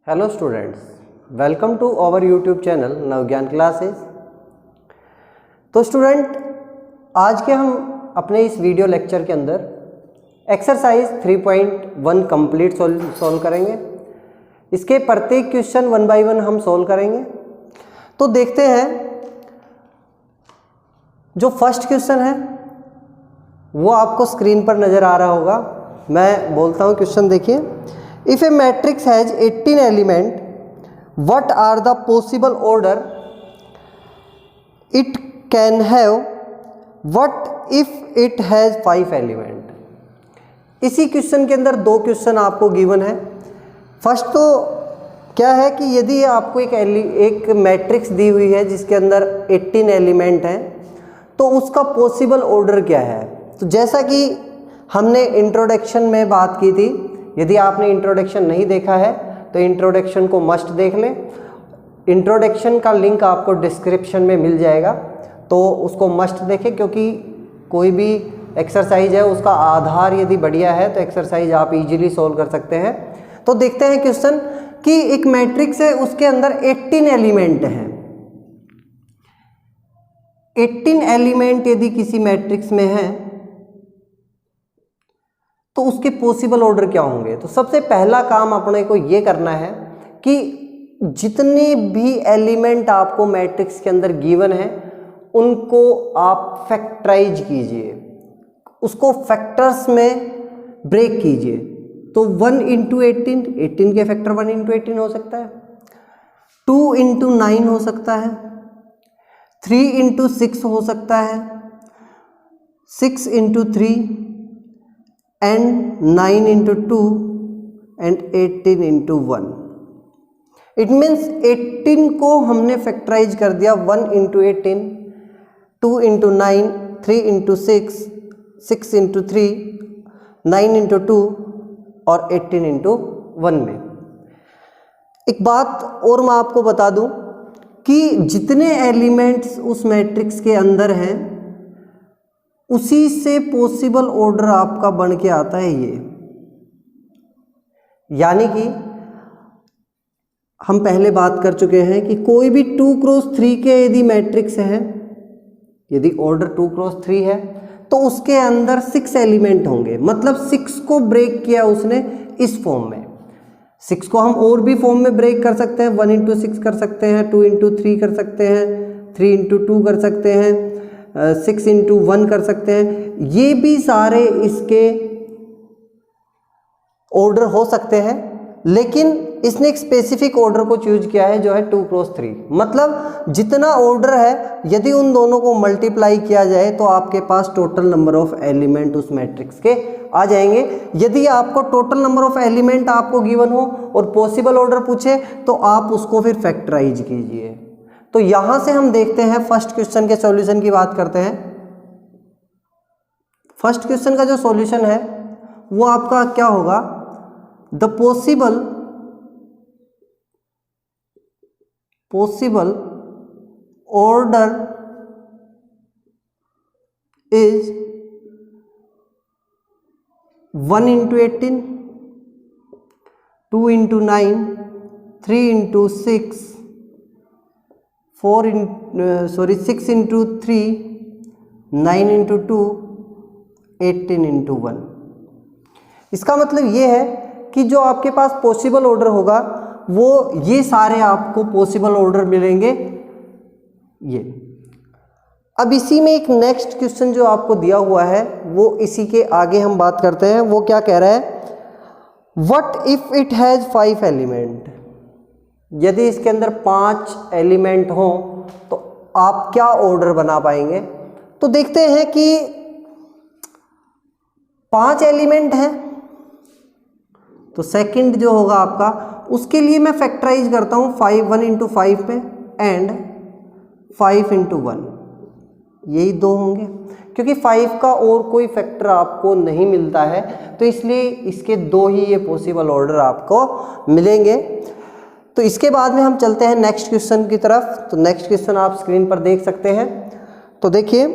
Hello students, welcome to our YouTube channel Navgyan classes. तो student, आज के हम अपने इस वीडियो लेक्चर के अंदर एक्सरसाइज 3.1 कंप्लीट सॉल्व करेंगे। इसके प्रत्येक क्वेश्चन 1 बाय 1 हम सॉल्व करेंगे। तो देखते हैं, जो फर्स्ट क्वेश्चन है वो आपको स्क्रीन पर नज़र आ रहा होगा। मैं बोलता हूँ क्वेश्चन, देखिए। If a matrix has 18 element, what are the possible order it can have? What if it has 5 element? इसी क्वेश्चन के अंदर दो क्वेश्चन आपको गिवन है। फर्स्ट तो क्या है कि यदि आपको एक मैट्रिक्स दी हुई है जिसके अंदर 18 एलिमेंट हैं, तो उसका पॉसिबल ऑर्डर क्या है। तो जैसा कि हमने इंट्रोडक्शन में बात की थी, यदि आपने इंट्रोडक्शन नहीं देखा है तो इंट्रोडक्शन को मस्ट देख लें। इंट्रोडक्शन का लिंक आपको डिस्क्रिप्शन में मिल जाएगा, तो उसको मस्ट देखें, क्योंकि कोई भी एक्सरसाइज है उसका आधार यदि बढ़िया है तो एक्सरसाइज आप इजीली सॉल्व कर सकते हैं। तो देखते हैं क्वेश्चन कि एक मैट्रिक्स है, उसके अंदर 18 एलिमेंट हैं। 18 एलिमेंट यदि किसी मैट्रिक्स में है तो उसके पॉसिबल ऑर्डर क्या होंगे। तो सबसे पहला काम अपने को ये करना है कि जितने भी एलिमेंट आपको मैट्रिक्स के अंदर गिवन है उनको आप फैक्टराइज कीजिए, उसको फैक्टर्स में ब्रेक कीजिए। तो 1 इंटू 18 के फैक्टर 1 इंटू 18 हो सकता है, 2 इंटू 9 हो सकता है, 3 इंटू 6 हो सकता है, 6 into 3 and 9 into 2 and 18 into 1। It means 18 को हमने फैक्टराइज कर दिया 1 into 18, 2 into 9, 3 into 6, 6 into 3, 9 into 2 और 18 into 1 में। एक बात और मैं आपको बता दूं कि जितने एलिमेंट्स उस मैट्रिक्स के अंदर हैं उसी से पॉसिबल ऑर्डर आपका बन के आता है ये। यानी कि हम पहले बात कर चुके हैं कि कोई भी 2x3 के यदि मैट्रिक्स है, यदि ऑर्डर 2x3 है तो उसके अंदर 6 एलिमेंट होंगे। मतलब 6 को ब्रेक किया उसने इस फॉर्म में। 6 को हम और भी फॉर्म में ब्रेक कर सकते हैं, 1 इंटू 6 कर सकते हैं, 2 इंटू 3 कर सकते हैं, 3 इंटू 2 कर सकते हैं, 6 इंटू 1 कर सकते हैं। ये भी सारे इसके ऑर्डर हो सकते हैं, लेकिन इसने एक स्पेसिफिक ऑर्डर को चूज किया है जो है 2x3। मतलब जितना ऑर्डर है यदि उन दोनों को मल्टीप्लाई किया जाए तो आपके पास टोटल नंबर ऑफ एलिमेंट उस मैट्रिक्स के आ जाएंगे। यदि आपको टोटल नंबर ऑफ एलिमेंट आपको गिवन हो और पॉसिबल ऑर्डर पूछे तो आप उसको फिर फैक्टराइज कीजिए। तो यहां से हम देखते हैं, फर्स्ट क्वेश्चन के सॉल्यूशन की बात करते हैं। फर्स्ट क्वेश्चन का जो सॉल्यूशन है वो आपका क्या होगा, the possible order is 1 into 18, 2 into 9, 3 into 6, 6 into 3, 9 into 2, 18 into 1। इसका मतलब ये है कि जो आपके पास पॉसिबल ऑर्डर होगा वो ये सारे आपको पॉसिबल ऑर्डर मिलेंगे ये। अब इसी में एक नेक्स्ट क्वेश्चन जो आपको दिया हुआ है वो इसी के आगे हम बात करते हैं। वो क्या कह रहा है, what if it has 5 element. यदि इसके अंदर 5 एलिमेंट हो तो आप क्या ऑर्डर बना पाएंगे। तो देखते हैं कि 5 एलिमेंट हैं तो सेकंड जो होगा आपका, उसके लिए मैं फैक्टराइज करता हूं 1 इंटू 5 पे एंड 5 इंटू 1। यही दो होंगे, क्योंकि 5 का और कोई फैक्टर आपको नहीं मिलता है, तो इसलिए इसके दो ही ये पॉसिबल ऑर्डर आपको मिलेंगे। तो इसके बाद में हम चलते हैं नेक्स्ट क्वेश्चन की तरफ। तो नेक्स्ट क्वेश्चन आप स्क्रीन पर देख सकते हैं। तो देखिए,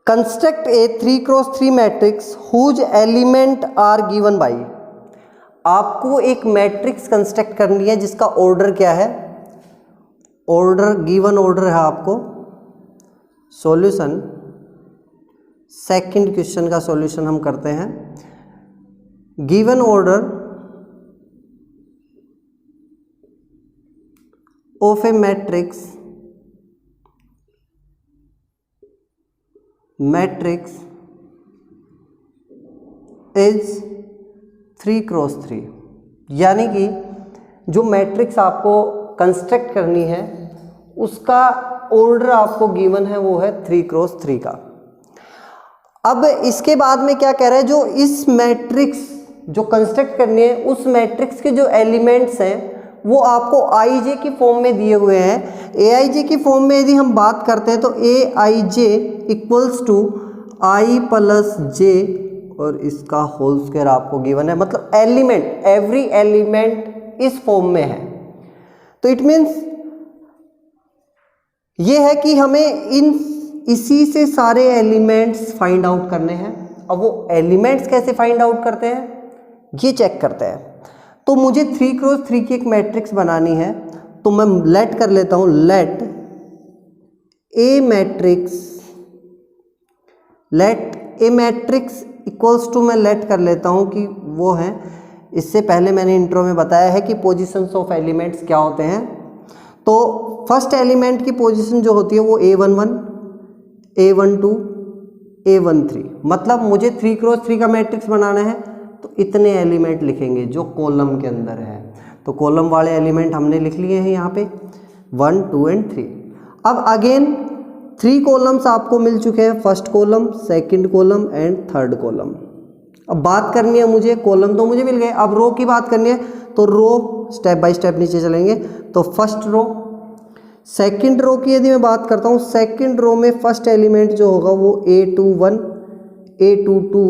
construct a 3x3 matrix whose element are given by. आपको एक मैट्रिक्स कंस्ट्रक्ट करनी है जिसका ऑर्डर क्या है, ऑर्डर गिवन ऑर्डर है आपको। सॉल्यूशन, सेकंड क्वेश्चन का सॉल्यूशन हम करते हैं। Given order of A matrix is 3x3, यानी कि जो मैट्रिक्स आपको कंस्ट्रक्ट करनी है उसका ऑर्डर आपको गिवन है वो है 3x3 का। अब इसके बाद में क्या कह रहा है, जो इस मैट्रिक्स जो कंस्ट्रक्ट करनी है उस मैट्रिक्स के जो एलिमेंट्स हैं वो आपको आई जे की फॉर्म में दिए हुए हैं। ए आई जे की फॉर्म में यदि हम बात करते हैं तो ए आई जे इक्वल्स टू आई प्लस जे और इसका होल स्क्वायर आपको गिवन है, मतलब एलिमेंट, एवरी एलिमेंट इस फॉर्म में है। तो इट मीन्स ये है कि हमें इसी से सारे एलिमेंट्स फाइंड आउट करने हैं। अब वो एलिमेंट्स कैसे फाइंड आउट करते हैं ये चेक करते हैं। तो मुझे 3x3 की एक मैट्रिक्स बनानी है, तो मैं लेट कर लेता हूं, let a matrix equals to, मैं लेट कर लेता हूं कि वो है, इससे पहले मैंने इंट्रो में बताया है कि पोजीशंस ऑफ एलिमेंट्स क्या होते हैं। तो फर्स्ट एलिमेंट की पोजीशन जो होती है वो A11, A12, A13, मतलब मुझे 3x3 का मैट्रिक्स बनाना है तो इतने एलिमेंट लिखेंगे जो कॉलम के अंदर है। तो कॉलम वाले एलिमेंट हमने लिख लिए हैं यहाँ पे 1, 2 एंड 3। अब अगेन 3 कॉलम्स आपको मिल चुके हैं, first column, second column and third column. अब बात करनी है मुझे, कॉलम तो मुझे मिल गए, अब रो की बात करनी है तो रो स्टेप बाय स्टेप नीचे चलेंगे। तो फर्स्ट रो, सेकंड रो की यदि मैं बात करता हूँ, सेकंड रो में फर्स्ट एलिमेंट जो होगा वो A21, A22,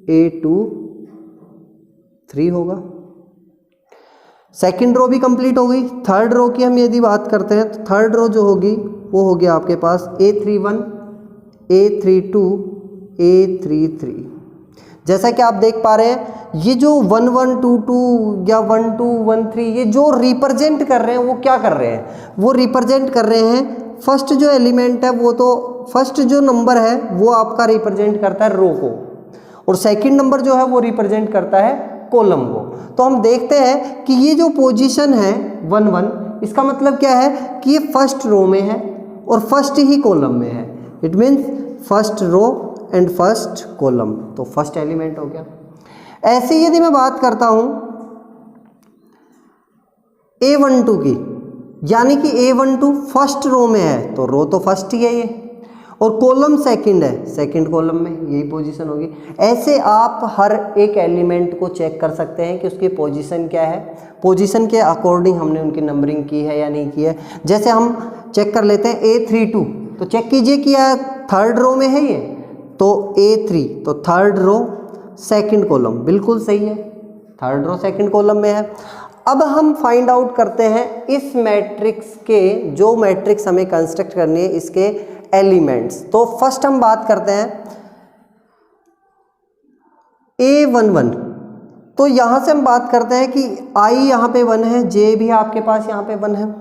A23 होगा। सेकंड रो भी कंप्लीट हो गई। थर्ड रो की हम यदि बात करते हैं तो थर्ड रो जो होगी वो होगी आपके पास A31, A32, A33। जैसा कि आप देख पा रहे हैं ये जो 1, 1, 2, 2 या 1, 2, 1, 3 ये जो रिप्रेजेंट कर रहे हैं वो क्या कर रहे हैं, वो रिप्रेजेंट कर रहे हैं फर्स्ट जो एलिमेंट है वो, तो फर्स्ट जो नंबर है वो आपका रिप्रेजेंट करता है रो को, और सेकंड नंबर जो है वो रिप्रेजेंट करता है कॉलम को। तो हम देखते हैं कि ये जो पोजीशन है 1, 1, इसका मतलब क्या है कि ये फर्स्ट रो में है और फर्स्ट ही कॉलम में है। It means first row and first column, तो फर्स्ट एलिमेंट हो गया। ऐसे यदि मैं बात करता हूं A12 की, यानी कि A12 फर्स्ट रो में है तो रो तो फर्स्ट ही है ये, और कॉलम सेकंड है, सेकंड कॉलम में यही पोजीशन होगी। ऐसे आप हर एक एलिमेंट को चेक कर सकते हैं कि उसकी पोजीशन क्या है, पोजीशन के अकॉर्डिंग हमने उनकी नंबरिंग की है या नहीं की है। जैसे हम चेक कर लेते हैं A32, तो चेक कीजिए कि यह थर्ड रो में है ये, तो A3 तो थर्ड रो सेकंड कॉलम, बिल्कुल सही है, थर्ड रो सेकंड कॉलम में है। अब हम फाइंड आउट करते हैं इस मैट्रिक्स के, जो मैट्रिक्स हमें कंस्ट्रक्ट करनी है इसके एलिमेंट्स। तो फर्स्ट हम बात करते हैं A11, तो यहां से हम बात करते हैं कि I यहाँ पे 1 है, J भी आपके पास यहाँ पे 1 है,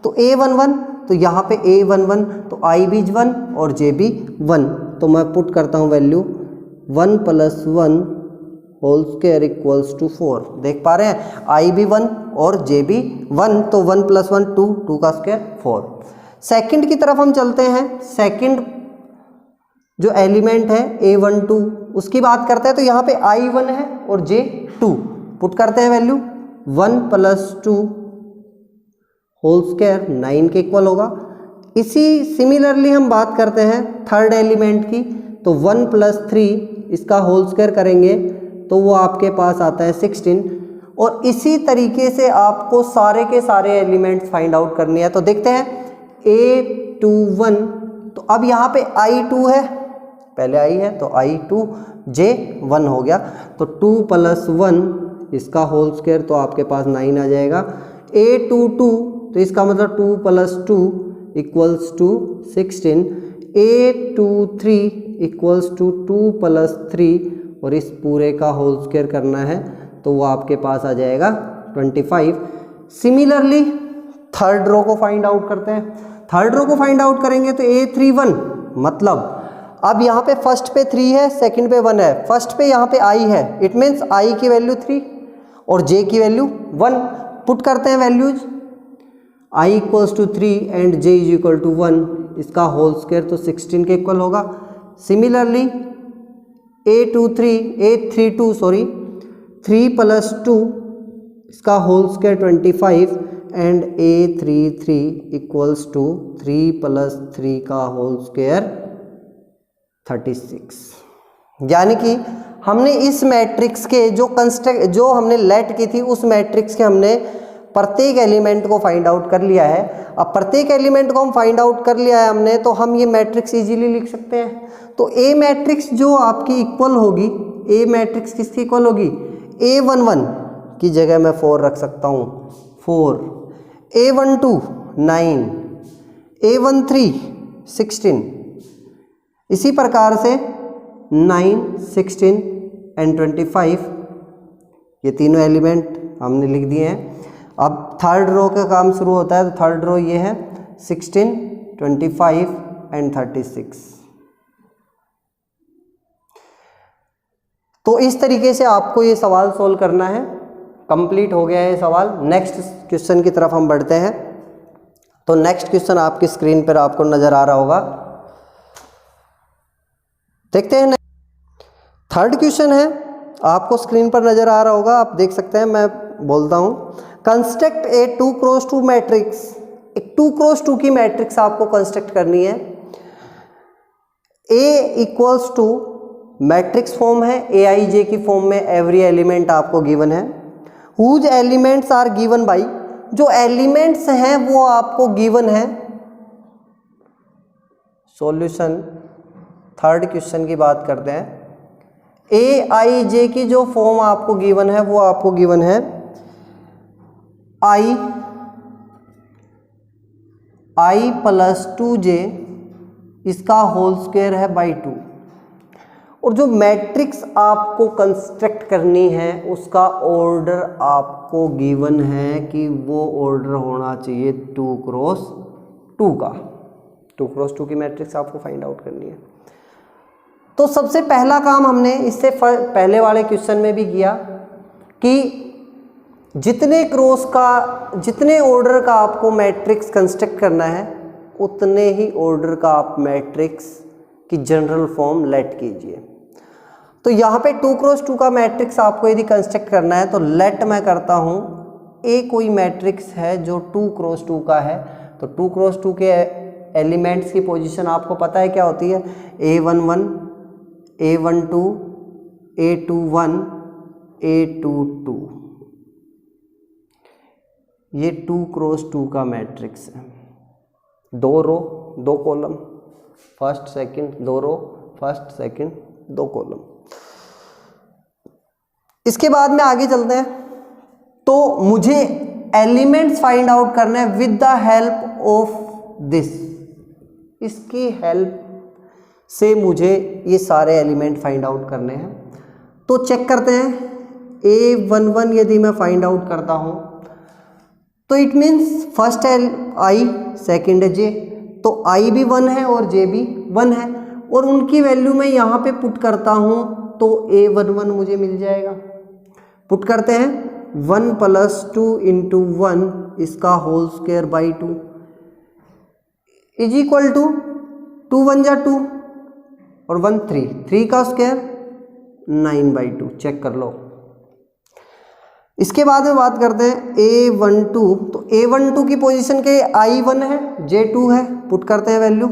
तो A11, तो यहाँ पे A11 तो I भी 1 और J भी 1, तो मैं पुट करता हूँ value 1 + 1 whole square equals to 4। देख पा रहे हैं I भी 1 और J भी 1, तो 1 + 1 2, 2 का स्क्वायर 4। सेकंड की तरफ हम चलते हैं, सेकंड जो एलिमेंट है A12 उसकी बात करते हैं, तो यहाँ पे I1 है और J 2, पुट करते हैं वैल्यू 1 + 2 होल स्क्वायर 9 के इक्वल होगा। इसी सिमिलरली हम बात करते हैं थर्ड एलिमेंट की, तो 1 + 3 इसका होल स्क्वायर करेंगे तो वो आपके पास आता है 16, और इसी तरीके से आपको सारे के सारे एलिमेंट्स फाइंड आउट करनी है। तो देखते हैं A21, तो अब यहाँ पे I2 है, पहले I है तो I2 J 1 हो गया, तो 2 + 1 इसका होल स्क्वायर तो आपके पास 9 आ जाएगा। A22 तो इसका मतलब 2 + 2 equals to 16, A23 equals to 2 + 3 और इस पूरे का होल स्क्वायर करना है तो वो आपके पास आ जाएगा 25। सिमिलरली थर्ड रो को फाइंड आउट करते हैं। थर्ड रो को फाइंड आउट करेंगे तो A31 मतलब अब यहाँ पे फर्स्ट पे 3 है, सेकंड पे 1 है, फर्स्ट पे यहाँ पे I है, इट मीन्स I की वैल्यू 3 और J की वैल्यू 1। पुट करते हैं values, I equals to 3 and J is equal to 1, इसका होल स्क्वायर तो 16 के इक्वल होगा। सिमिलरली A32 3 प्लस 2 इसका whole square 25 and A33 equals to 3 plus 3 का होल स्क्वायर 36। यानी कि हमने इस मैट्रिक्स के जो हमने लेट की थी उस मैट्रिक्स के हमने प्रत्येक एलिमेंट को फाइंड आउट कर लिया है। अब प्रत्येक एलिमेंट को हम फाइंड आउट कर लिया है हमने, तो हम ये मैट्रिक्स इजीली लिख सकते हैं। तो ए मैट्रिक्स जो आपकी इक्वल होगी, ए मैट्रिक्स किसकी इक्वल होगी, A11 की जगह मैं 4 रख सकता हूँ, 4, A12 9, A13 16, इसी प्रकार से 9, 16 एंड 25 ये तीनों एलिमेंट हमने लिख दिए हैं। अब थर्ड रो का काम शुरू होता है, तो थर्ड रो ये है 16, 25 एंड 36। तो इस तरीके से आपको ये सवाल सोल्व करना है। कंप्लीट हो गया है ये सवाल। नेक्स्ट क्वेश्चन की तरफ हम बढ़ते हैं। तो नेक्स्ट क्वेश्चन आपकी स्क्रीन पर आपको नजर आ रहा होगा, देखते हैं। थर्ड क्वेश्चन है, आपको स्क्रीन पर नजर आ रहा होगा, आप देख सकते हैं, मैं बोलता हूं। Construct a 2x2 matrix. एक 2x2 की मैट्रिक्स आपको कंस्ट्रक्ट करनी है। A equals to matrix form है, AIJ की फॉर्म में एवरी एलिमेंट आपको गिवन है। Whose elements are given by, जो एलिमेंट्स हैं वो आपको गिवन है। सॉल्यूशन थर्ड क्वेश्चन की बात करते हैं। AIJ की जो फॉर्म आपको गिवन है वो आपको गिवन है I प्लस 2J इसका होल स्क्वायर है बाई 2। और जो मैट्रिक्स आपको कंस्ट्रक्ट करनी है उसका ऑर्डर आपको गिवन है कि वो ऑर्डर होना चाहिए 2x2 का। 2x2 की मैट्रिक्स आपको फाइंड आउट करनी है। तो सबसे पहला काम हमने इससे पहले वाले क्वेश्चन में भी किया कि जितने ऑर्डर का आपको मैट्रिक्स कंस्ट्रक्ट करना है उतने ही ऑर्डर का आप मैट्रिक्स की जनरल फॉर्म लेट कीजिए। तो यहाँ पे 2x2 का मैट्रिक्स आपको यदि कंस्ट्रक्ट करना है तो लेट मैं करता हूँ ए कोई मैट्रिक्स है जो 2x2 का है। तो 2x2 के एलिमेंट्स की पोजीशन आपको पता है क्या होती है, A11, A12, A21, A22। ये 2x2 का मैट्रिक्स है। 2 रो 2 column, first second, 2 row first second 2 column. इसके बाद में आगे चलते हैं। तो मुझे एलिमेंट्स फाइंड आउट करने हैं with the help of this. इसकी हेल्प से मुझे ये सारे एलिमेंट फाइंड आउट करने हैं। तो चेक करते हैं। A11 यदि मैं फाइंड आउट करता हूं तो इट मीन्स फर्स्ट है I, सेकंड है J। तो I भी 1 है और J भी 1 है और उनकी वैल्यू मैं यहाँ पे पुट करता हूँ तो A11 मुझे मिल जाएगा। पुट करते हैं 1 प्लस 2 इंटू 1 इसका whole square by 2 is equal to 2 1 जा 2 और 1 3 का स्क्वायर 9/2। चेक कर लो। इसके बाद में बात करते हैं A12। तो A12 की पोजीशन के I1 है, J2 है। पुट करते हैं वैल्यू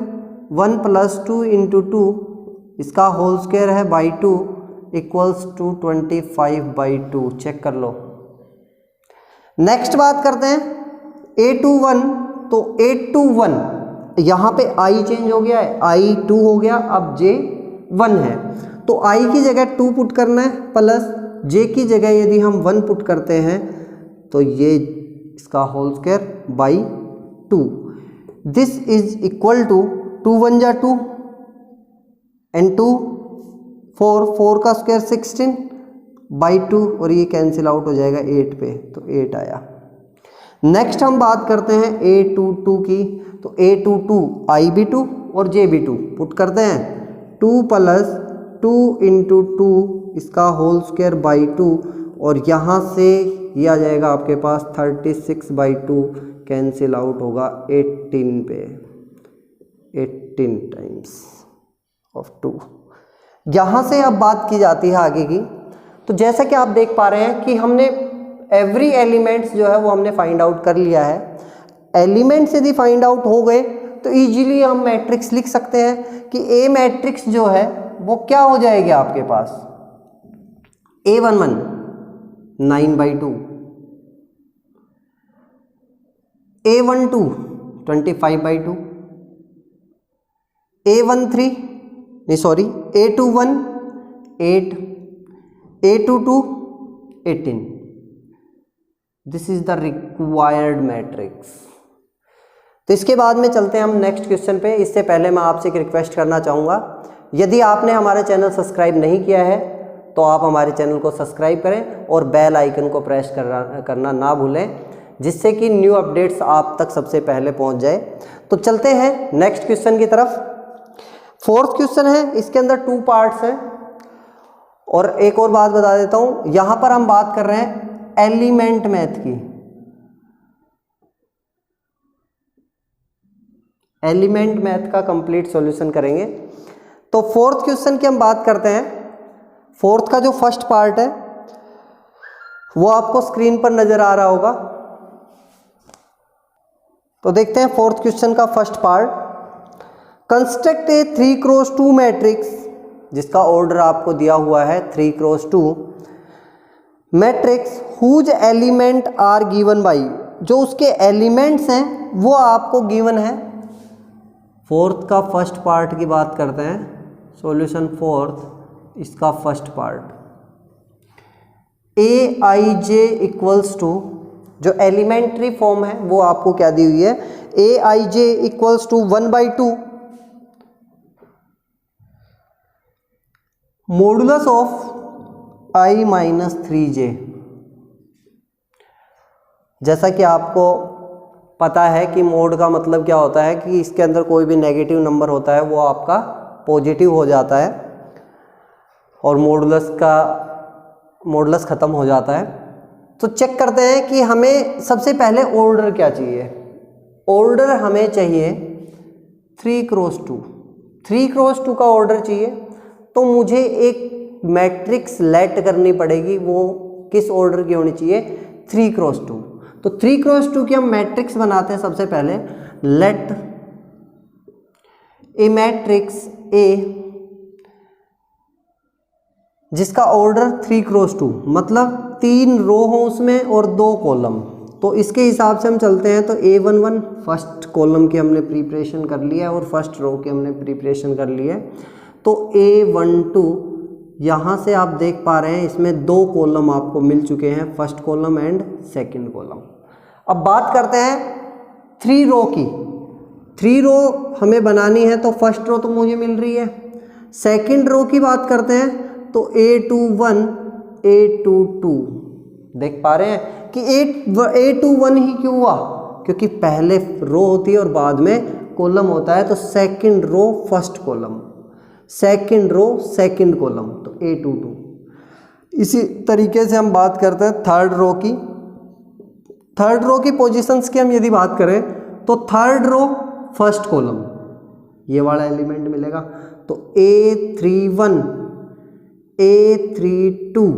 1 प्लस 2 इंटू 2 इसका होल स्क्वायर है बाई 2 इक्वल्स टू 25/2। चेक कर लो। नेक्स्ट बात करते हैं A21। तो A21 यहाँ पे I चेंज हो गया है, I2 हो गया, अब J1 है। तो I की जगह 2 पुट करना है प्लस J की जगह यदि हम 1 पुट करते हैं तो ये इसका whole square by 2। This is equal to 2 1 जा 2 एंड 2 4 का स्क्वायर 16 बाई 2 और ये कैंसिल आउट हो जाएगा 8 पे, तो 8 आया। नेक्स्ट हम बात करते हैं A22 की, तो A22 IB2 और JB2 पुट करते हैं 2 + 2 × 2 इसका होल स्क्वायर बाई 2 और यहाँ से ये आ जाएगा आपके पास 36/2 कैंसिल आउट होगा 18 पे, 18 टाइम्स ऑफ 2। यहाँ से अब बात की जाती है आगे की, तो जैसा कि आप देख पा रहे हैं कि हमने एवरी एलिमेंट्स जो है वो हमने फाइंड आउट कर लिया है। एलिमेंट्स यदि फाइंड आउट हो गए तो इजीली हम मैट्रिक्स लिख सकते हैं कि ए मैट्रिक्स जो है वो क्या हो जाएगी आपके पास, A11 9/2, A12 25/2, A21 8, A22 18। This is the required matrix. तो इसके बाद में चलते हैं हम नेक्स्ट क्वेश्चन पे। इससे पहले मैं आपसे एक रिक्वेस्ट करना चाहूँगा, यदि आपने हमारा चैनल सब्सक्राइब नहीं किया है तो आप हमारे चैनल को सब्सक्राइब करें और बेल आइकन को प्रेस करना ना भूलें, जिससे कि न्यू अपडेट्स आप तक सबसे पहले पहुंच जाए। तो चलते हैं नेक्स्ट क्वेश्चन की तरफ। फोर्थ क्वेश्चन है, इसके अंदर 2 पार्ट्स हैं। और एक और बात बता देता हूं, यहां पर हम बात कर रहे हैं एलिमेंट मैथ की। एलिमेंट मैथ का कंप्लीट सॉल्यूशन करेंगे। तो फोर्थ क्वेश्चन की हम बात करते हैं। फोर्थ का जो फर्स्ट पार्ट है वो आपको स्क्रीन पर नजर आ रहा होगा। तो देखते हैं फोर्थ क्वेश्चन का first part. Construct a 3x2 matrix, जिसका ऑर्डर आपको दिया हुआ है 3x2 matrix, whose element are given by, जो उसके एलिमेंट्स हैं वो आपको गिवन है। फोर्थ का फर्स्ट पार्ट की बात करते हैं, सॉल्यूशन फोर्थ, इसका first part. Aij equals to, जो एलिमेंट्री फॉर्म है वो आपको क्या दी हुई है, Aij equals to 1/2 modulus of I - 3j। जैसा कि आपको पता है कि मोड का मतलब क्या होता है कि इसके अंदर कोई भी नेगेटिव नंबर होता है वो आपका पॉजिटिव हो जाता है और मॉडुलस ख़त्म हो जाता है। तो चेक करते हैं कि हमें सबसे पहले ऑर्डर क्या चाहिए। ऑर्डर हमें चाहिए 3x2। 3x2 का ऑर्डर चाहिए, तो मुझे एक मैट्रिक्स लेट करनी पड़ेगी। वो किस ऑर्डर की होनी चाहिए, 3x2। तो 3x2 की हम मैट्रिक्स बनाते हैं। सबसे पहले लेट ए मैट्रिक्स ए जिसका ऑर्डर 3x2, मतलब 3 रो हो उसमें और 2 कॉलम। तो इसके हिसाब से हम चलते हैं। तो A11 फर्स्ट कॉलम की हमने प्रिपरेशन कर लिया है और फर्स्ट रो की हमने प्रिपरेशन कर ली है। तो A12 यहाँ से आप देख पा रहे हैं इसमें 2 कॉलम आपको मिल चुके हैं, first column and second column. अब बात करते हैं 3 रो की। 3 रो हमें बनानी है, तो फर्स्ट रो तो मुझे मिल रही है। सेकंड रो की बात करते हैं तो A21 A22 देख पा रहे हैं कि A21 ही क्यों हुआ, क्योंकि पहले रो होती है और बाद में कॉलम होता है। तो second row first column, second row second column, तो A22। इसी तरीके से हम बात करते हैं थर्ड रो की। थर्ड रो की पोजीशंस की हम यदि बात करें तो थर्ड रो फर्स्ट कॉलम, ये वाला एलिमेंट मिलेगा। तो A31 A32।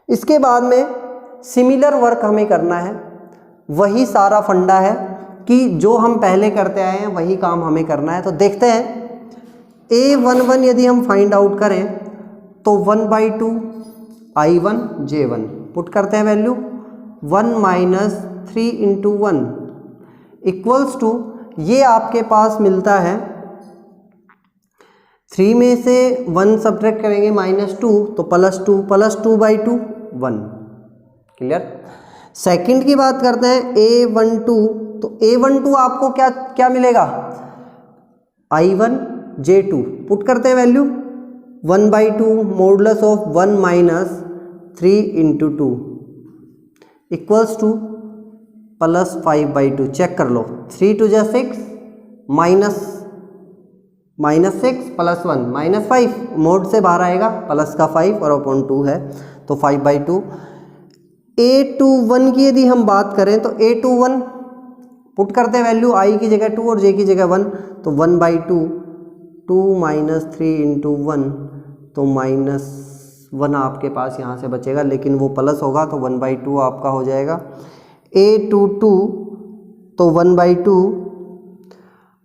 इसके बाद में सिमिलर वर्क हमें करना है। वही सारा फंडा है कि जो हम पहले करते आए हैं वही काम हमें करना है। तो देखते हैं A11 यदि हम फाइंड आउट करें तो 1/2 I1 J1 पुट करते हैं वैल्यू 1 - 3 × 1 इक्वल्स टू, ये आपके पास मिलता है 3 में से 1 सब्ट्रैक्ट करेंगे -2 तो +2 + 2/2 1। क्लियर। सेकंड की बात करते हैं A12। तो A12 आपको क्या मिलेगा, I1 J2 पुट करते हैं value 1/2 modulus of 1 minus 3 into 2 equals to plus 5/2। Check कर लो, 3 2 जा 6 माइनस 6 प्लस 1 -5, मोड से बाहर आएगा प्लस का 5 और अपॉन 2 है तो 5/2। a21 की यदि हम बात करें तो a21 पुट करते हैं वैल्यू, i की जगह 2 और j की जगह 1, तो 1/2 2 माइनस 3 इंटू 1 तो -1 आपके पास यहाँ से बचेगा, लेकिन वो प्लस होगा तो 1/2 आपका हो जाएगा। a22 तो 1/2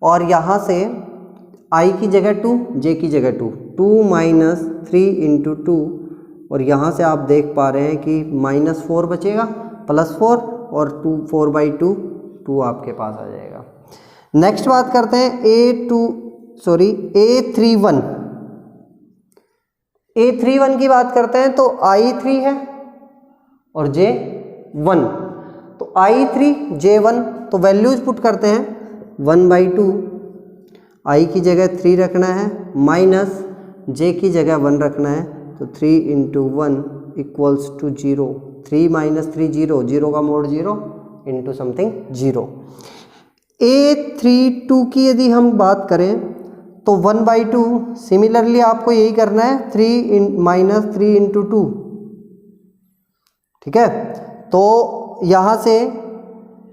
और यहाँ से i की जगह 2 j की जगह 2 माइनस 3 इंटू 2 और यहाँ से आप देख पा रहे हैं कि -4 बचेगा प्लस 4 और 4/2 2 आपके पास आ जाएगा। नेक्स्ट बात करते हैं A31 की बात करते हैं तो i3 है और j1, तो i3 j1 तो वैल्यूज पुट करते हैं 1/2 i की जगह 3 रखना है माइनस j की जगह 1 रखना है तो 3 इंटू 1 इक्वल्स टू 0, 3 माइनस 3 0, 0 का मोड 0 इंटू समथिंग 0। A32 की यदि हम बात करें तो 1/2 सिमिलरली आपको यही करना है, 3 इंटू 2, ठीक है, तो यहाँ से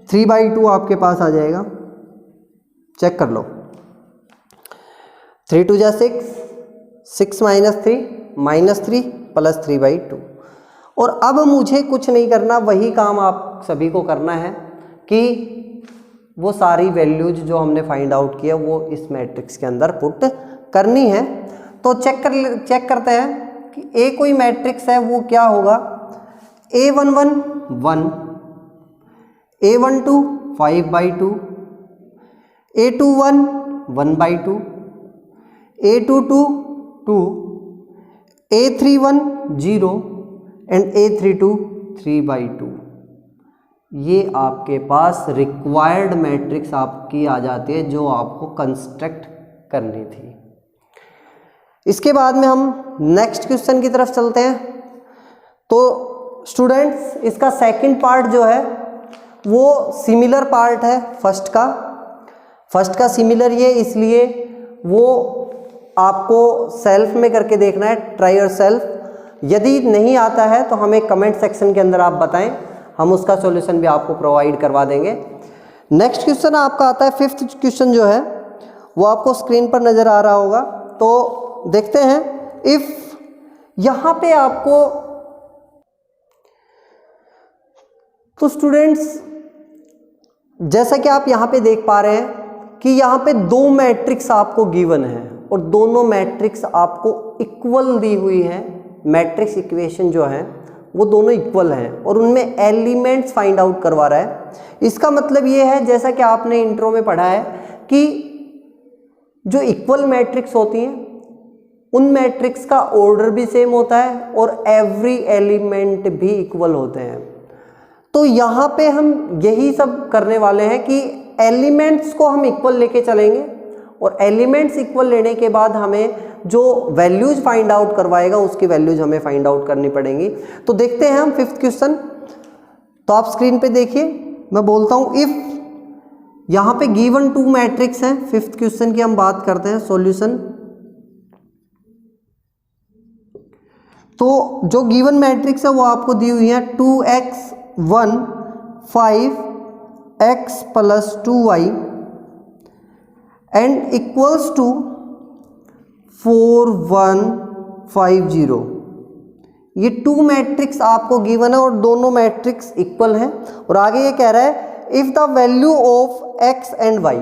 3/2 आपके पास आ जाएगा। चेक कर लो, 3 2 जा 6, 6 माइनस 3 प्लस 3/2। और अब मुझे कुछ नहीं करना, वही काम आप सभी को करना है कि वो सारी वैल्यूज जो हमने फाइंड आउट किया वो इस मैट्रिक्स के अंदर पुट करनी है। तो चेक करते हैं कि ए कोई मैट्रिक्स है वो क्या होगा। A11 1, A12 5/2, A21 1/2, A22 2, A31 0 and A32 3/2। ये आपके पास रिक्वायर्ड मैट्रिक्स आपकी आ जाती है जो आपको कंस्ट्रक्ट करनी थी। इसके बाद में हम नेक्स्ट क्वेश्चन की तरफ चलते हैं। तो स्टूडेंट्स इसका सेकंड पार्ट जो है वो सिमिलर पार्ट है फर्स्ट का सिमिलर ये इसलिए वो आपको सेल्फ में करके देखना है, ट्राई योर सेल्फ। यदि नहीं आता है तो हमें कमेंट सेक्शन के अंदर आप बताएं, हम उसका सॉल्यूशन भी आपको प्रोवाइड करवा देंगे। नेक्स्ट क्वेश्चन आपका आता है, फिफ्थ क्वेश्चन जो है वो आपको स्क्रीन पर नजर आ रहा होगा। तो देखते हैं, इफ यहां पे आपको, तो स्टूडेंट्स जैसा कि आप यहां पे देख पा रहे हैं कि यहां पे दो मैट्रिक्स आपको गिवन है और दोनों मैट्रिक्स आपको इक्वल दी हुई है। मैट्रिक्स इक्वेशन जो है वो दोनों इक्वल हैं और उनमें एलिमेंट्स फाइंड आउट करवा रहा है। इसका मतलब ये है, जैसा कि आपने इंट्रो में पढ़ा है, कि जो इक्वल मैट्रिक्स होती हैं उन मैट्रिक्स का ऑर्डर भी सेम होता है और एवरी एलिमेंट भी इक्वल होते हैं। तो यहाँ पे हम यही सब करने वाले हैं कि एलिमेंट्स को हम इक्वल लेके चलेंगे और एलिमेंट्स इक्वल लेने के बाद हमें जो वैल्यूज फाइंड आउट करवाएगा उसकी वैल्यूज हमें फाइंड आउट करनी पड़ेंगी। तो देखते हैं हम फिफ्थ क्वेश्चन। तो आप स्क्रीन पे देखिए, मैं बोलता हूं इफ यहां पे गिवन 2 मैट्रिक्स हैं। फिफ्थ क्वेश्चन की हम बात करते हैं सॉल्यूशन। तो जो गिवन मैट्रिक्स है वो आपको दी हुई है 2x 1 5x plus 2y and equals to 4 1 5 0। ये 2 मैट्रिक्स आपको गिवन है और दोनों मैट्रिक्स इक्वल हैं। और आगे ये कह रहा है if the value of x and y,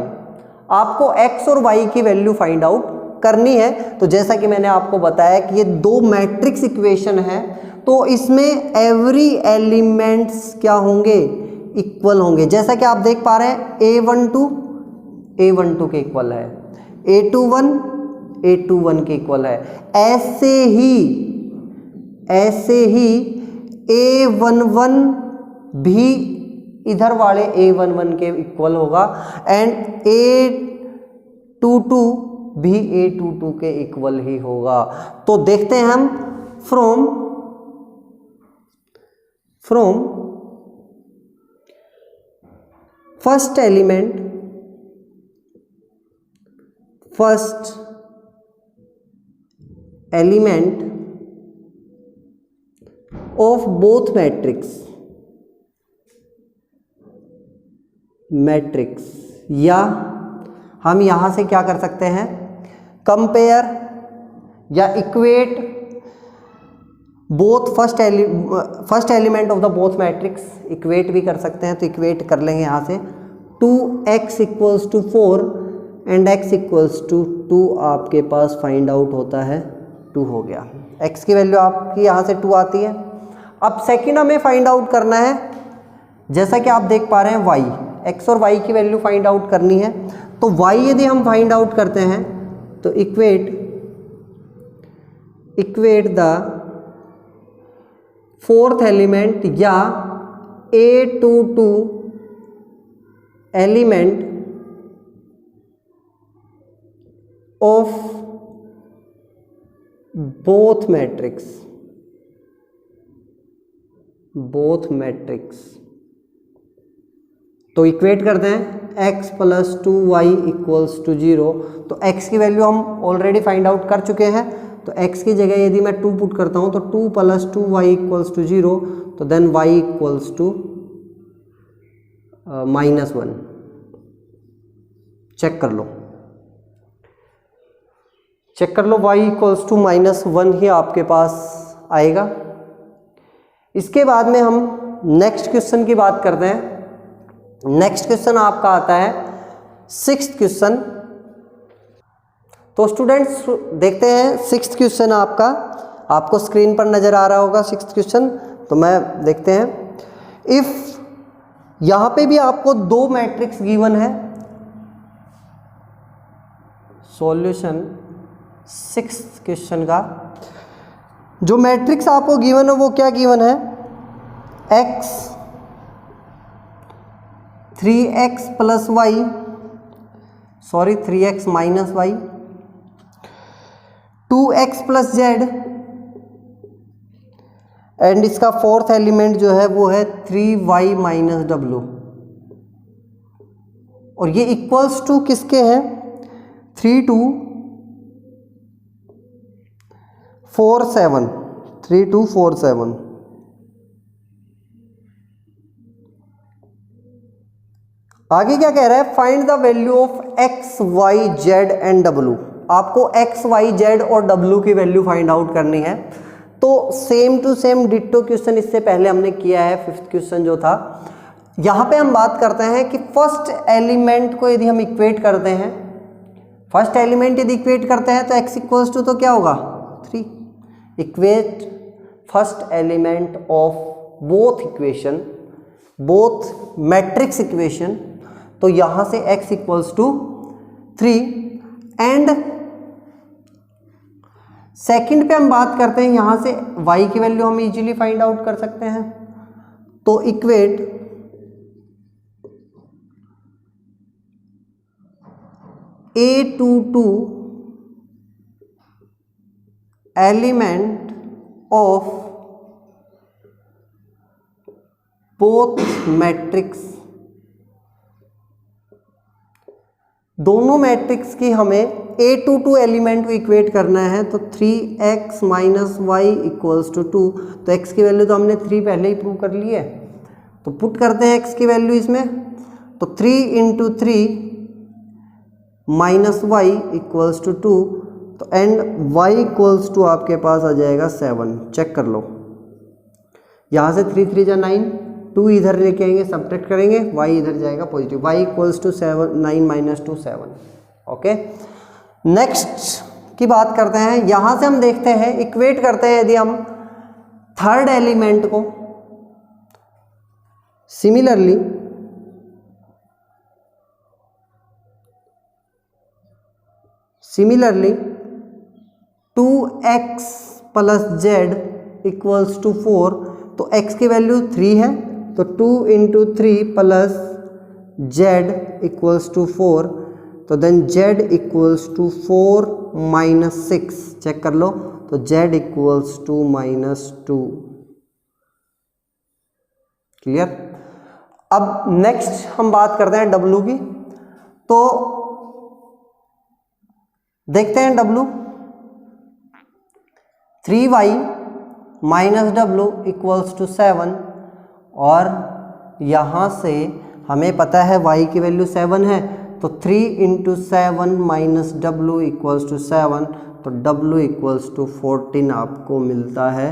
आपको x और y की वैल्यू फाइंड आउट करनी है। तो जैसा कि मैंने आपको बताया कि ये 2 मैट्रिक्स इक्वेशन है तो इसमें एवरी एलिमेंट्स क्या होंगे, इक्वल होंगे। जैसा कि आप देख पा रहे हैं A12 के इक्वल है, A21 के इक्वल है। ऐसे ही A11 भी इधर वाले A11 के इक्वल होगा एंड A22 भी A22 के इक्वल ही होगा। तो देखते हैं हम from first element of both matrix, या हम यहां से क्या कर सकते हैं, कंपेयर या equate both first element of the both matrix, equate भी कर सकते हैं। तो इक्वेट कर लेंगे यहाँ से 2x equals to 4 and x equals to 2 आपके पास फाइंड आउट होता है 2 हो गया। x की वैल्यू आपकी यहाँ से 2 आती है। अब सेकंड हमें फाइंड आउट करना है, जैसा कि आप देख पा रहे हैं y, x और y की वैल्यू फाइंड आउट करनी है। तो y यदि हम फाइंड आउट करते हैं तो इक्वेट द फोर्थ एलिमेंट या A22 element of both matrix. तो इक्वेट करते हैं x plus 2y equals to 0। तो x की वैल्यू हम ऑलरेडी फाइंड आउट कर चुके हैं, तो x की जगह यदि मैं 2 पुट करता हूं तो 2 प्लस 2y इक्वल्स टू 0, तो then y equals to -1। Check कर लो y इक्वल्स टू -1 ही आपके पास आएगा। इसके बाद में हम नेक्स्ट क्वेश्चन की बात करते हैं। नेक्स्ट क्वेश्चन आपका आता है 6th क्वेश्चन। तो स्टूडेंट्स देखते हैं 6th क्वेश्चन आपको स्क्रीन पर नजर आ रहा होगा 6th क्वेश्चन। तो मैं देखते हैं, इफ यहां पे भी आपको 2 मैट्रिक्स गिवन है। सॉल्यूशन 6th क्वेश्चन का जो मैट्रिक्स आपको गिवन है वो क्या गिवन है, x 3x plus y, 3x minus y, 2x plus z, and इसका फोर्थ एलिमेंट जो है वो है 3y माइनस w। और ये इक्वल्स टू किसके हैं, 3 2 4 7, 3 2 4 7। आगे क्या कह रहा है, find the value of x y z and w। आपको x y z और w की वैल्यू फाइंड आउट करनी है। तो same to same ditto question इससे पहले हमने किया है, 5th क्वेश्चन जो था। यहां पे हम बात करते हैं कि फर्स्ट एलिमेंट को यदि हम इक्वेट करते हैं, फर्स्ट एलिमेंट यदि इक्वेट करते हैं तो x इक्वल्स टू तो क्या होगा 3। Equate first element of both matrix equation. तो यहां से x equals to 3 and second पे हम बात करते हैं, यहां से y की वैल्यू हम इजीली फाइंड आउट कर सकते हैं। तो equate A22 element of both matrix. दोनों मैट्रिक्स की हमें A22 एलिमेंट को इक्वेट करना है। तो 3x minus Y equals to 2। तो x की वैल्यू तो हमने 3 पहले ही प्रूव कर ली है, तो पुट करते हैं x की वैल्यू इसमें। तो 3 into 3 minus Y equals to 2। तो एंड y इक्वल्स टू आपके पास आ जाएगा 7। चेक कर लो, यहाँ से 3 3 जा 9, 2 इधर लेके आएंगे, सब्ट्रैक्ट करेंगे, y इधर जाएगा positive, y equals to 7 9 minus 2 7। Okay, next की बात करते हैं। यहाँ से हम देखते हैं, इक्वेट करते हैं यदि हम थर्ड एलिमेंट को, similarly similarly 2x plus Z equals to 4। तो x की वैल्यू 3 है, तो 2 into 3 plus Z equals to 4। तो तो then z equals to 4 minus 6, check कर लो, तो z इक्वल्स टू -2। क्लियर। अब नेक्स्ट हम बात करते हैं w की। तो देखते हैं w, 3y minus w equals to 7, और यहाँ से हमें पता है y की वैल्यू 7 है, तो 3 into 7 minus w equals to 7, तो w इक्वल्स टू 14 आपको मिलता है।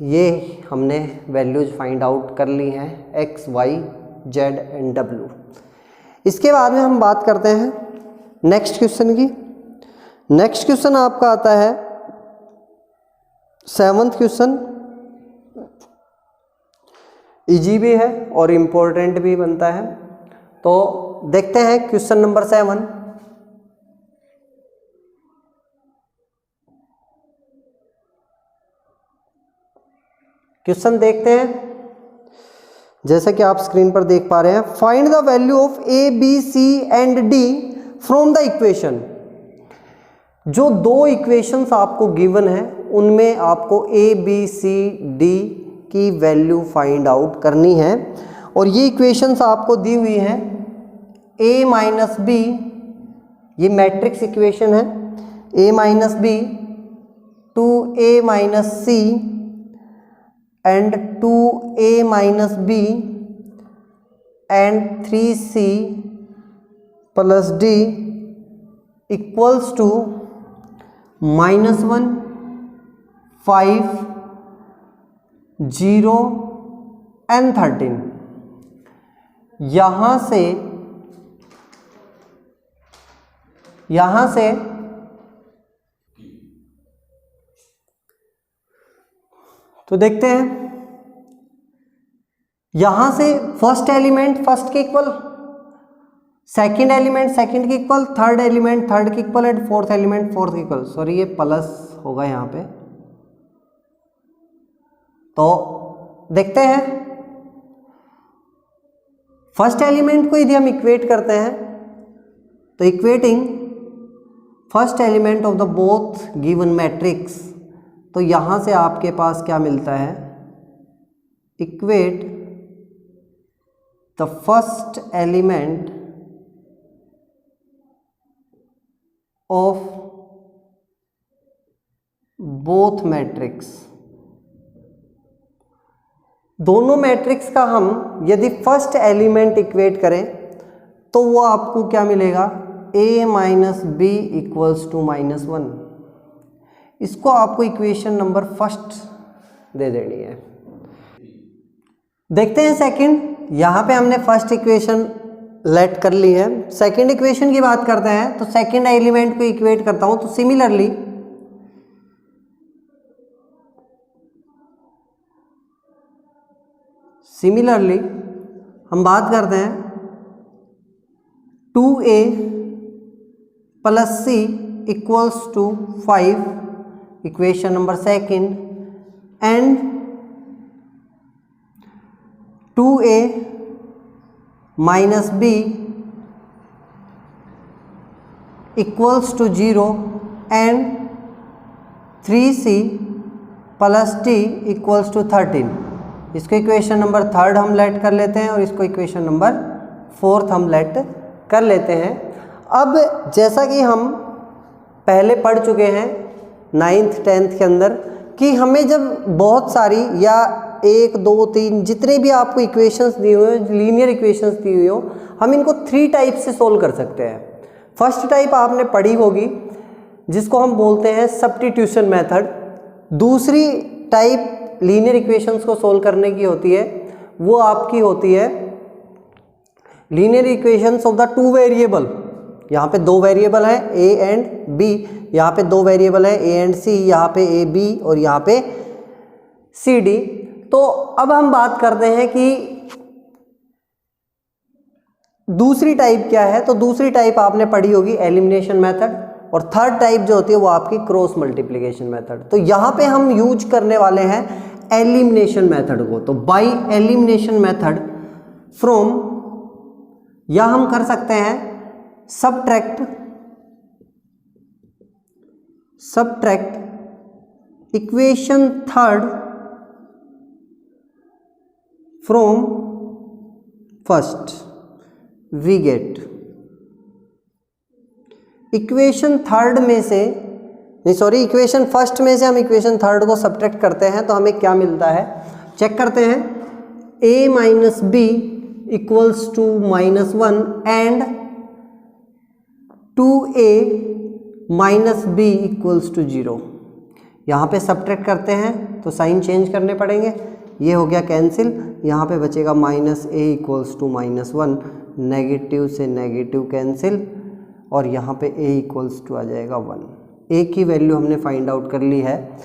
ये हमने वैल्यूज फाइंड आउट कर ली हैं x, y, z and w। इसके बाद में हम बात करते हैं नेक्स्ट क्वेश्चन की। नेक्स्ट क्वेश्चन आपका आता है 7th क्वेश्चन। इजी भी है और इम्पोर्टेंट भी बनता है। तो देखते हैं क्वेश्चन नंबर 7। क्वेश्चन देखते हैं, जैसे कि आप स्क्रीन पर देख पा रहे हैं। Find the value of A B C and D from the equation. जो दो इक्वेशंस आपको गिवन है उनमें आपको ए बी सी डी की वैल्यू फाइंड आउट करनी है। और ये इक्वेशंस आपको दी हुई हैं a माइनस बी, ये मैट्रिक्स इक्वेशन है, a minus B, 2a minus C and 2a minus B and 3c plus d equals to -1, 5, 0 and 13। यहां से तो देखते हैं, यहां से फर्स्ट एलिमेंट फर्स्ट के इक्वल, सेकंड एलिमेंट सेकंड के इक्वल, थर्ड एलिमेंट थर्ड के equal and fourth element fourth के इक्वल। सॉरी, ये प्लस होगा यहां पे। तो देखते हैं, फर्स्ट एलिमेंट को यदि हम इक्वेट करते हैं तो equating first element of the both given matrix, तो यहां से आपके पास क्या मिलता है, equate the first element of both matrix. दोनों मैट्रिक्स का हम यदि फर्स्ट एलिमेंट इक्वेट करें तो वो आपको क्या मिलेगा, a minus B equals to -1। इसको आपको इक्वेशन नंबर फर्स्ट दे देनी है। देखते हैं सेकंड। यहाँ पे हमने फर्स्ट इक्वेशन लेट कर ली है। सेकंड इक्वेशन की बात करते हैं तो सेकंड एलिमेंट को इक्वेट करता हूं तो सिमिलरली हम बात करते हैं 2a plus C equals to 5, equation number second, and 2a minus B equals to 0 and 3c plus d equals to 13। इसको इक्वेशन नंबर थर्ड हम लेट कर लेते हैं और इसको इक्वेशन नंबर फोर्थ हम लेट कर लेते हैं। अब जैसा कि हम पहले पढ़ चुके हैं 9th 10th के अंदर कि हमें जब बहुत सारी या 1 2 3 जितने भी आपको इक्वेशंस दी हुई हो, लीनियर इक्वेशंस दी हुई हो, हम इनको 3 टाइप से सोल्व कर सकते हैं। फर्स्ट टाइप आपने पढ़ी होगी जिसको हम बोलते हैं सब्स्टिट्यूशन मेथड। दूसरी टाइप लीनियर इक्वेशंस को सोल्व करने की होती है, वो आपकी होती है linear equations of the 2 variable. यहाँ पे 2 वेरिएबल है a एंड b, यहाँ पे 2 वेरिएबल है a एंड c, यहाँ पे a b और यहाँ पे c d। तो अब हम बात करते हैं कि दूसरी टाइप क्या है। तो दूसरी टाइप आपने पढ़ी होगी एलिमिनेशन मेथड, और थर्ड टाइप जो होती है वो आपकी क्रॉस मल्टीप्लिकेशन मेथड। तो यहाँ पे हम यूज करने वाले हैं एलिमिनेशन मेथड को। तो बाय एलिमिनेशन मेथड फ्रॉम या हम कर सकते हैं subtract equation third from first, we get equation third में से इक्वेशन फर्स्ट में से हम इक्वेशन थर्ड को सबट्रैक्ट करते हैं तो हमें क्या मिलता है, चेक करते हैं। a minus B equals to -1 and 2a minus B equals to 0। यहाँ पे सबट्रैक्ट करते हैं तो साइन चेंज करने पड़ेंगे, ये हो गया कैंसिल, यहाँ पे बचेगा -a इक्वल्स टू -1, नेगेटिव से नेगेटिव कैंसिल, और यहाँ पे a इक्वल्स टू आ जाएगा 1। a की वैल्यू हमने फाइंड आउट कर ली है।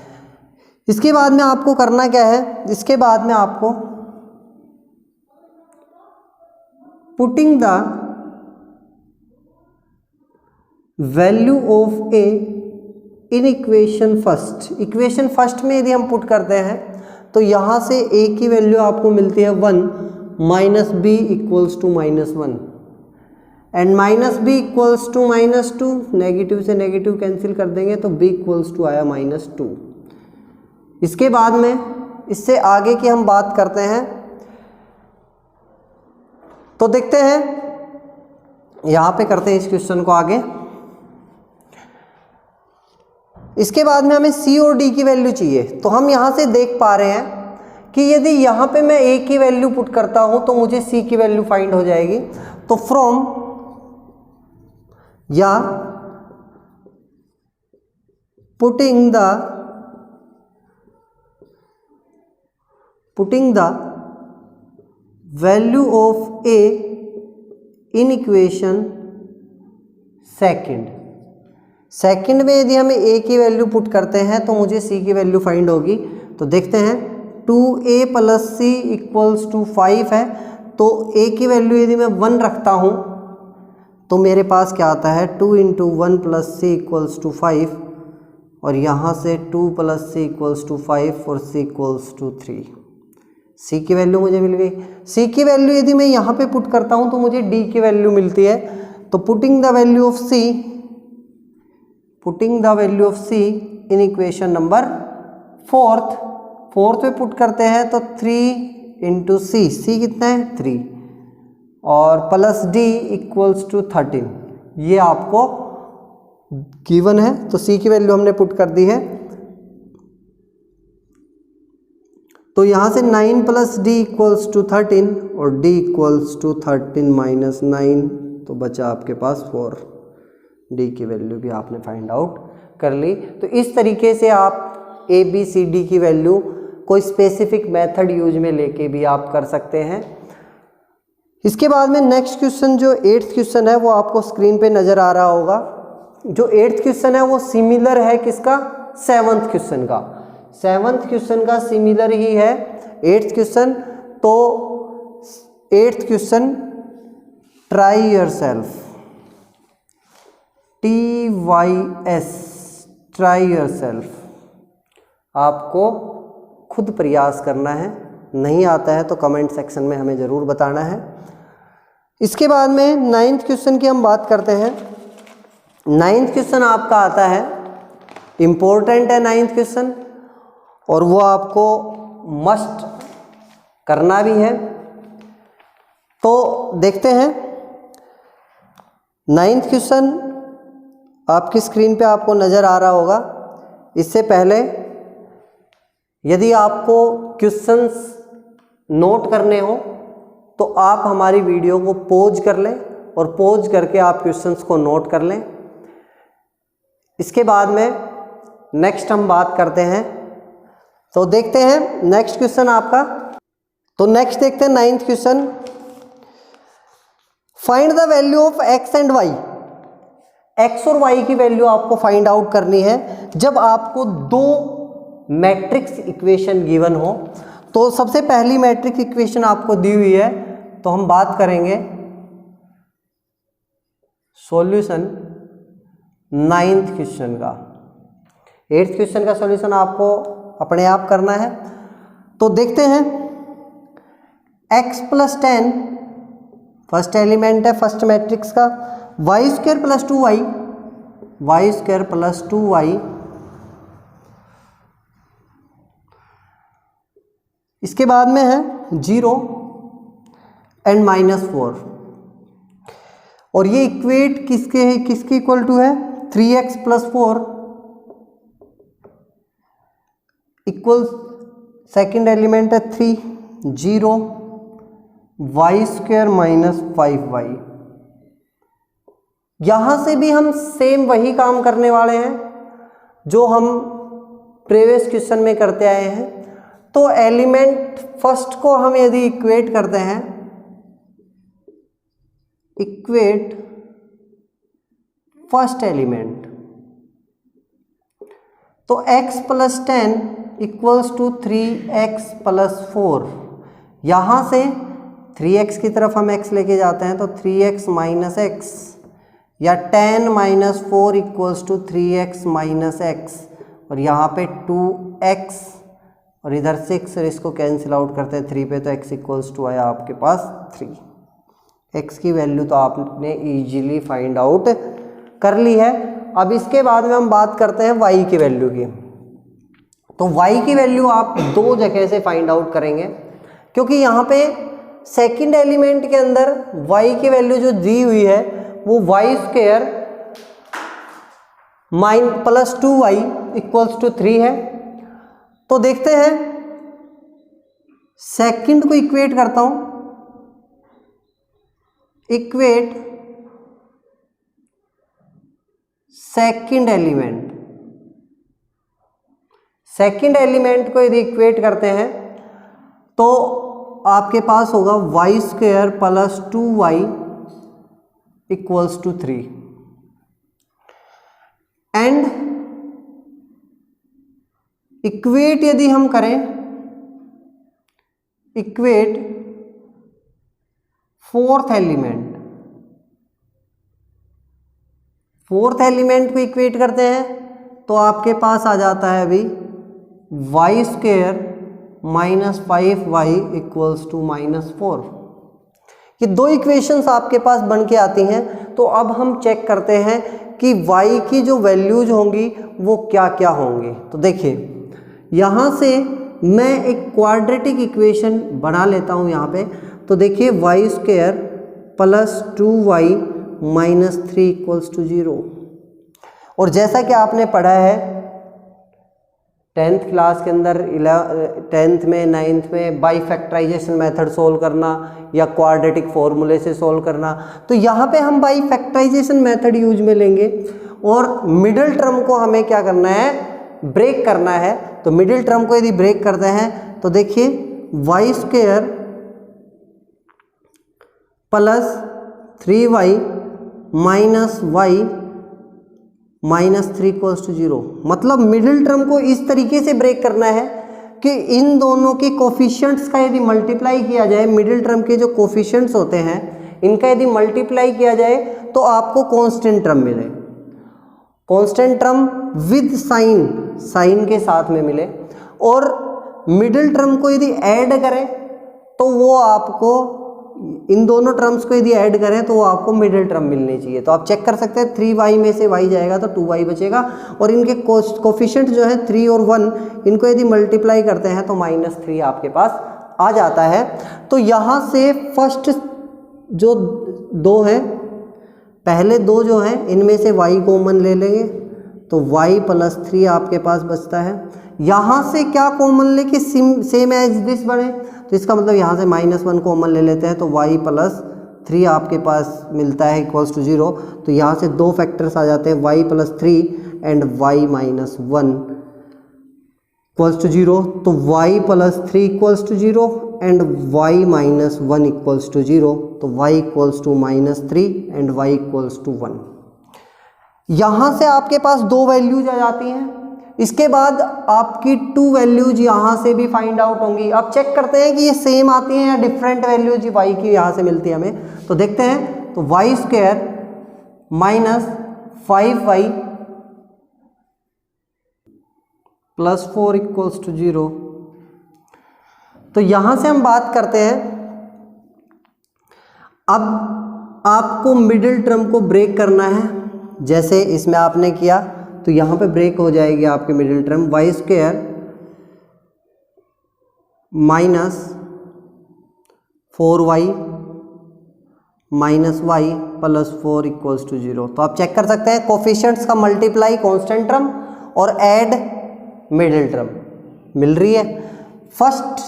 इसके बाद में आपको करना क्या है, इसके बाद में आपको putting the value of a in equation first में यदि हम पुट करते हैं तो यहाँ से a की वैल्यू आपको मिलती है 1 minus B equals to -1 and minus B equals to -2, negative से नेगेटिव कैंसिल कर देंगे तो b इक्वल्स टू आया -2। इसके बाद में इससे आगे की हम बात करते हैं तो देखते हैं, यहाँ पे करते हैं इस क्वेश्चन को आगे। इसके बाद में हमें c और d की वैल्यू चाहिए, तो हम यहाँ से देख पा रहे हैं कि यदि यहाँ पे मैं a की वैल्यू पुट करता हूँ तो मुझे c की वैल्यू फाइंड हो जाएगी। तो फ्रॉम या putting the value of a in equation second में यदि हमें a की वैल्यू पुट करते हैं तो मुझे c की वैल्यू फाइंड होगी। तो देखते हैं 2a plus c equals to 5 है, तो a की वैल्यू यदि मैं 1 रखता हूँ तो मेरे पास क्या आता है 2 into 1 plus c equals to 5, और यहाँ से 2 प्लस c इक्वल्स टू 5 और c इक्वल्स टू 3। c की वैल्यू मुझे मिल गई। c की वैल्यू यदि मैं यहाँ पे पुट करता हूँ तो मुझे d की वैल्यू मिलती है। तो putting the value of c in equation number fourth में पुट करते हैं तो 3 इंटू c कितना है 3 और प्लस d इक्वल्स टू 13, ये आपको गिवन है। तो c की वैल्यू हमने पुट कर दी है, तो यहाँ से 9 प्लस d इक्वल्स टू 13 और d इक्वल्स टू 13 माइनस 9, तो बचा आपके पास 4। d की वैल्यू भी आपने फाइंड आउट कर ली। तो इस तरीके से आप a b c d की वैल्यू कोई स्पेसिफिक मेथड यूज में लेके भी आप कर सकते हैं। इसके बाद में नेक्स्ट क्वेश्चन जो 8th क्वेश्चन है वो आपको स्क्रीन पे नज़र आ रहा होगा। जो 8th क्वेश्चन है वो सिमिलर है किसका, 7th क्वेश्चन का। 7th क्वेश्चन का सिमिलर ही है 8th क्वेश्चन। तो 8th question try yourself, TYS, try yourself, आपको खुद प्रयास करना है। नहीं आता है तो कमेंट सेक्शन में हमें ज़रूर बताना है। इसके बाद में 9th क्वेश्चन की हम बात करते हैं। 9th क्वेश्चन आपका आता है, इम्पोर्टेंट है 9th क्वेश्चन, और वो आपको मस्ट करना भी है। तो देखते हैं 9th क्वेश्चन आपकी स्क्रीन पे आपको नज़र आ रहा होगा। इससे पहले यदि आपको क्वेश्चंस नोट करने हो तो आप हमारी वीडियो को पॉज कर लें और पॉज करके आप क्वेश्चंस को नोट कर लें। इसके बाद में नेक्स्ट हम बात करते हैं। तो देखते हैं नेक्स्ट क्वेश्चन आपका। तो नेक्स्ट देखते हैं 9th question, find the value of x and y। x और y की वैल्यू आपको फाइंड आउट करनी है जब आपको दो मैट्रिक्स इक्वेशन गिवन हो। तो सबसे पहली मैट्रिक्स इक्वेशन आपको दी हुई है, तो हम बात करेंगे सॉल्यूशन 9th क्वेश्चन का। 8th क्वेश्चन का सॉल्यूशन आपको अपने आप करना है। तो देखते हैं x + 10 फर्स्ट एलिमेंट है फर्स्ट मैट्रिक्स का, Y square plus 2y, Y square plus 2y, इसके बाद में है 0 एंड -4, और ये इक्वेट किसके है, किसके इक्वल टू है 3x plus 4 equal, second element है 3, 0 वाई स्क्वायर माइनस 5y। यहां से भी हम सेम वही काम करने वाले हैं जो हम प्रीवियस क्वेश्चन में करते आए हैं। तो एलिमेंट फर्स्ट को हम यदि इक्वेट करते हैं, इक्वेट फर्स्ट एलिमेंट, तो x plus 10 equals to 3x plus 4, यहां से 3x की तरफ हम x लेके जाते हैं तो 3x माइनस एक्स, या 10 minus 4 equals to 3x minus x, और यहाँ पे 2x और इधर 6, और इसको कैंसिल आउट करते हैं 3 पे, तो x इक्वल्स टू आया आपके पास 3। x की वैल्यू तो आपने इजीली फाइंड आउट कर ली है। अब इसके बाद में हम बात करते हैं y की वैल्यू की। तो y की वैल्यू आप दो जगह से फाइंड आउट करेंगे, क्योंकि यहाँ पे सेकंड एलिमेंट के अंदर y की वैल्यू जो दी हुई है वो y square plus 2y equals to 3 है। तो देखते हैं, सेकंड को इक्वेट करता हूं, equate second element, second element को यदि इक्वेट करते हैं तो आपके पास होगा y square plus 2y equals to 3, and equate यदि हम करें, equate fourth element, fourth element को इक्वेट करते हैं तो आपके पास आ जाता है अभी y square minus 5y equals to -4। ये दो इक्वेशंस आपके पास बन के आती हैं। तो अब हम चेक करते हैं कि y की जो वैल्यूज होंगी वो क्या क्या होंगी। तो देखिए, यहाँ से मैं एक क्वाड्रेटिक इक्वेशन बना लेता हूँ यहाँ पे। तो देखिए, y square plus 2y minus 3 equals to 0, और जैसा कि आपने पढ़ा है 10th क्लास के अंदर, 10th में 9th में बाई फैक्टराइजेशन मेथड सोल्व करना या क्वाड्रेटिक फॉर्मूले से सोल्व करना, तो यहाँ पे हम बाई फैक्टराइजेशन मेथड यूज में लेंगे, और मिडिल टर्म को हमें क्या करना है, ब्रेक करना है। तो मिडिल टर्म को यदि ब्रेक करते हैं तो देखिए, वाई स्क्वायर प्लस 3y माइनस y माइनस 3 इक्वल्स टू 0। मतलब मिडिल टर्म को इस तरीके से ब्रेक करना है कि इन दोनों के कोफिशिएंट्स का यदि मल्टीप्लाई किया जाए, मिडिल टर्म के जो कोफिशिएंट्स होते हैं इनका यदि मल्टीप्लाई किया जाए तो आपको कांस्टेंट टर्म मिले, constant term with sign, sign के साथ में मिले, और मिडिल टर्म को यदि ऐड करें तो वो आपको, इन दोनों टर्म्स को यदि ऐड करें तो वो आपको मिडिल टर्म मिलनी चाहिए। तो आप चेक कर सकते हैं, 3y में से y जाएगा तो 2y बचेगा, और इनके कोफिशिएंट जो है 3 और 1, इनको यदि मल्टीप्लाई करते हैं तो -3 आपके पास आ जाता है। तो यहाँ से फर्स्ट जो दो हैं, पहले दो जो हैं इनमें से y कॉमन ले लेंगे तो y प्लस 3 आपके पास बचता है। यहाँ से क्या कॉमन लेके सेम एज दिस बने, तो इसका मतलब यहाँ से -1 कॉमन ले लेते हैं तो y प्लस 3 आपके पास मिलता है इक्वल्स टू 0। तो यहाँ से दो फैक्टर्स आ जाते हैं, y plus 3 and y minus 1 equals to 0। तो y plus 3 equals to 0 and y minus 1 equals to 0। तो y equals to -3 and y equals to 1। यहाँ से आपके पास दो वैल्यूज आ जाती हैं। इसके बाद आपकी 2 वैल्यूज यहाँ से भी फाइंड आउट होंगी। अब चेक करते हैं कि ये सेम आती हैं या डिफरेंट वैल्यूज y की यहाँ से मिलती है हमें। तो देखते हैं, तो y square minus 5y plus 4 equals to 0। तो यहाँ से हम बात करते हैं, अब आपको मिडिल टर्म को ब्रेक करना है, जैसे इसमें आपने किया तो यहाँ पे ब्रेक हो जाएगी आपकी middle term, y square minus 4y minus y plus 4 equals to 0। तो आप चेक कर सकते हैं कोफिशिएंट्स का मल्टीप्लाई कांस्टेंट टर्म और ऐड मिडिल टर्म मिल रही है। फर्स्ट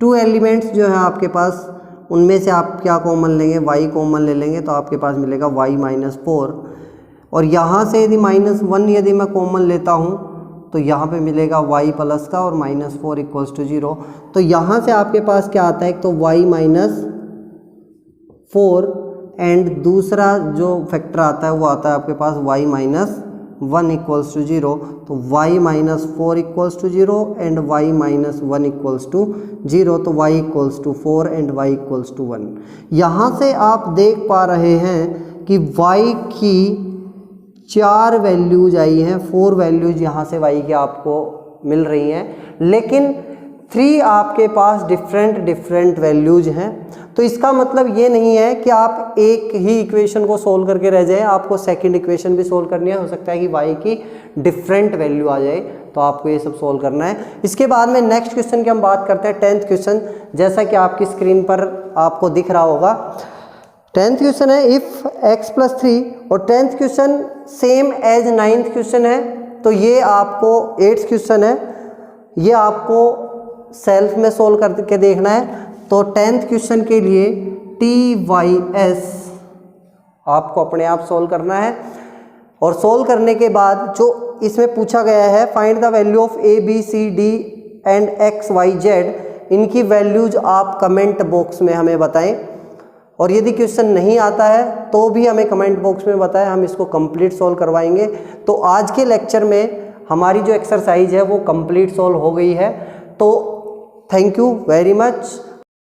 2 एलिमेंट्स जो है आपके पास, उनमें से आप क्या कॉमन लेंगे, y कॉमन ले लेंगे तो आपके पास मिलेगा y माइनस 4, और यहाँ से यदि -1 यदि मैं कॉमन लेता हूँ तो यहाँ पे मिलेगा y प्लस का और -4 इक्वल्स टू 0। तो यहाँ से आपके पास क्या आता है, एक तो y माइनस 4 एंड दूसरा जो फैक्टर आता है वो आता है आपके पास y माइनस 1 इक्वल्स टू 0। तो y minus 4 equals to 0 and y minus 1 equals to 0। तो y equals to 4 and y equals to 1। यहाँ से आप देख पा रहे हैं कि y की 4 वैल्यूज आई हैं, 4 वैल्यूज यहाँ से y की आपको मिल रही हैं, लेकिन 3 आपके पास डिफरेंट वैल्यूज हैं। तो इसका मतलब ये नहीं है कि आप एक ही इक्वेशन को सोल्व करके रह जाए, आपको सेकंड इक्वेशन भी सोल्व करनी है। हो सकता है कि y की डिफरेंट वैल्यू आ जाए, तो आपको ये सब सोल्व करना है। इसके बाद में नेक्स्ट क्वेश्चन की हम बात करते हैं, 10th क्वेश्चन, जैसा कि आपकी स्क्रीन पर आपको दिख रहा होगा। 10th क्वेश्चन है इफ x प्लस 3, और 10th question same as 9th question है। तो ये आपको 8th क्वेश्चन है, ये आपको सेल्फ में सोल्व करके देखना है। तो 10th क्वेश्चन के लिए TYS आपको अपने आप सोल्व करना है, और सोल्व करने के बाद जो इसमें पूछा गया है, find the value of ABCD and XYZ, इनकी वैल्यूज आप कमेंट बॉक्स में हमें बताएं। और यदि क्वेश्चन नहीं आता है तो भी हमें कमेंट बॉक्स में बताएं, हम इसको कंप्लीट सोल्व करवाएंगे। तो आज के लेक्चर में हमारी जो एक्सरसाइज है वो कंप्लीट सोल्व हो गई है। तो थैंक यू वेरी मच।